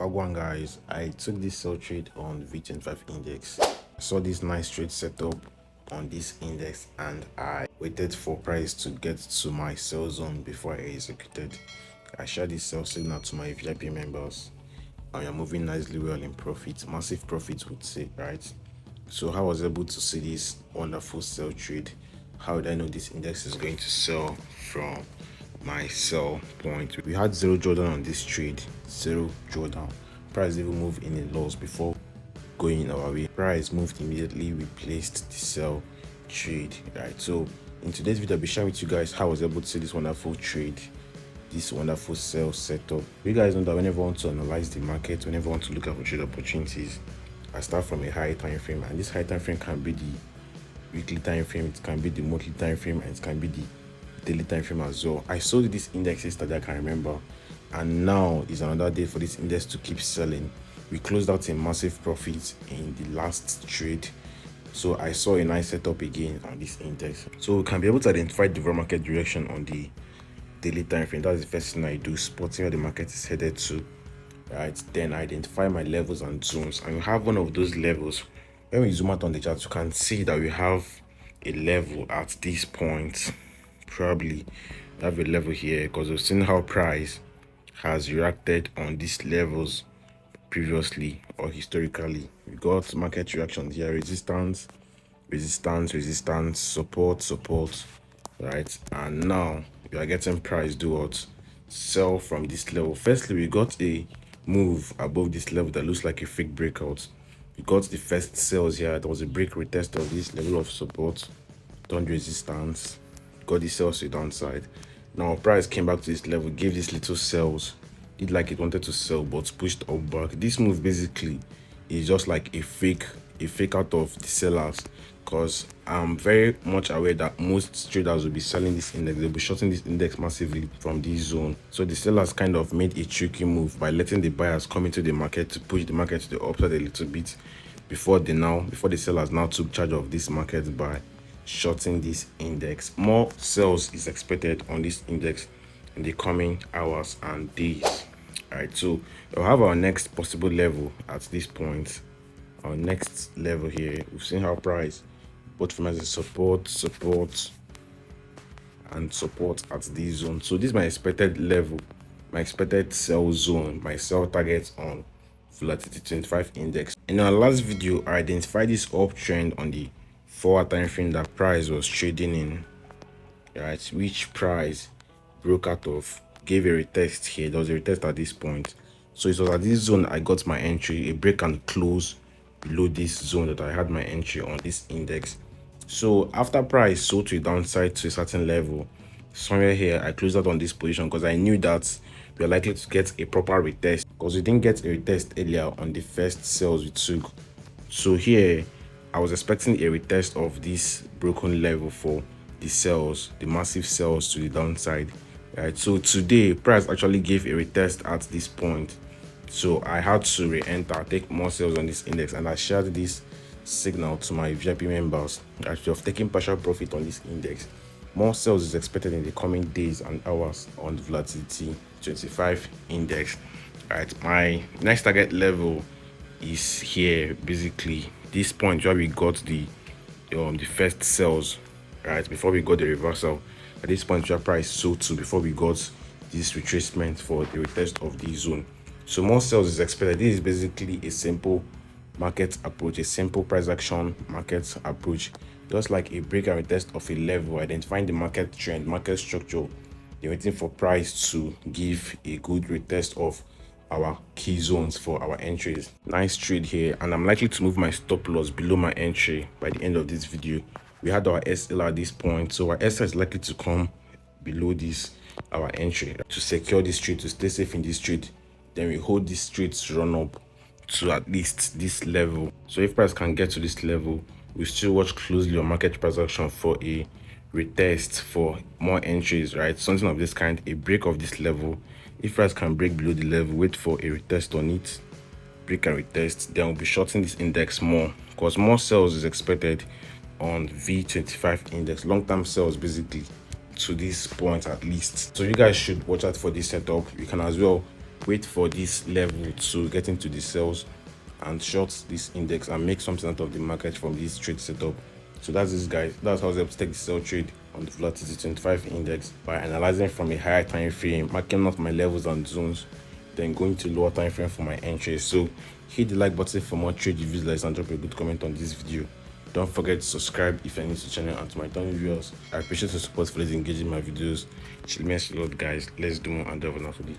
Wagwan guys, I took this sell trade on V25 index. I saw this nice trade setup on this index and I waited for price to get to my sell zone before I executed. I shared this sell signal to my VIP members. I am moving nicely well in profit, massive profit would say, right? So how I was able to see this wonderful sell trade? How did I know this index is going to sell from my sell point? We had zero drawdown on this trade, zero drawdown. Price even moved in a loss before going our way. Price moved immediately, replaced the sell trade, right? So in today's video, I'll be sharing with you guys how I was able to see this wonderful trade, this wonderful sell setup. You guys know that whenever I want to analyze the market, whenever I want to look at trade opportunities, I start from a high time frame, and this high time frame can be the weekly time frame, it can be the monthly time frame, and it can be the daily time frame as well. I sold this index yesterday, I can remember, and now is another day for this index to keep selling. We closed out a massive profit in the last trade, so I saw a nice setup again on this index. So we can be able to identify the overall market direction on the daily time frame. That's the first thing I do, spotting where the market is headed to, right? Then I identify my levels and zones, and we have one of those levels. When we zoom out on the chart, you can see that we have a level at this point. Probably we have a level here because we've seen how price has reacted on these levels previously or historically. We got market reactions here: resistance, resistance, resistance, support, support, right? And now we are getting price do what? Sell from this level. Firstly, we got a move above this level that looks like a fake breakout. We got the first sales here. There was a break retest of this level of support, turned resistance, got the sales to the downside. Now price came back to this level, gave this little sales, did like it wanted to sell but pushed up back. This move basically is just like a fake out of the sellers, because I'm very much aware that most traders will be selling this index. They'll be shorting this index massively from this zone. So the sellers kind of made a tricky move by letting the buyers come into the market to push the market to the upside a little bit before the sellers now took charge of this market by shorting this index. More sales is expected on this index in the coming hours and days. All right, so we'll have our next possible level at this point. Our next level here, we've seen how price both from as a support and support at this zone. So this is my expected level, my expected sell zone, my sell target on Volatility25 index. In our last video, I identified this uptrend on the 4-hour time frame that price was trading in, right? Which price broke out of, gave a retest here. There was a retest at this point. So it was at this zone I got my entry, a break and close below this zone that I had my entry on this index. So after price sold to a downside to a certain level, somewhere here I closed out on this position because I knew that we are likely to get a proper retest, because we didn't get a retest earlier on the first sales we took. So here I was expecting a retest of this broken level for the sales, the massive sales to the downside, right? So today price actually gave a retest at this point, so I had to re-enter, take more sales on this index, and I shared this signal to my VIP members actually of taking partial profit on this index. More sales is expected in the coming days and hours on the Volatility25 index. All right, my next target level is here, basically this point where we got the first sales, right, before we got the reversal. At this point where price sold to before we got this retracement for the retest of the zone. So more sales is expected. This is basically a simple market approach, a simple price action market approach, just like a break and retest of a level, identifying the market trend, market structure. They're waiting for price to give a good retest of our key zones for our entries. Nice trade here, and I'm likely to move my stop loss below my entry by the end of this video. We had our SL at this point, so our SL is likely to come below this our entry to secure this trade, to stay safe in this trade. Then we hold this trade to run up to at least this level. So if price can get to this level, we still watch closely on market price action for a retest for more entries, right? Something of this kind, a break of this level. If price can break below the level, wait for a retest on it, break and retest, then we'll be shorting this index more, because more sales is expected on V25 index, long-term sales basically to this point at least. So you guys should watch out for this setup. You can as well wait for this level to get into the sells and short this index and make something out of the market from this trade setup. So that's this, guys. That's how I was able to take the sell trade on the Volatility25 index by analyzing from a higher time frame, marking out my levels and zones, then going to lower time frame for my entries. So hit the like button for more trade reviews, guys, and drop a good comment on this video. Don't forget to subscribe if you're new to the channel, and to my returning viewers, I appreciate your support for engaging my videos. It means a lot, guys. Let's do more and have a nice day.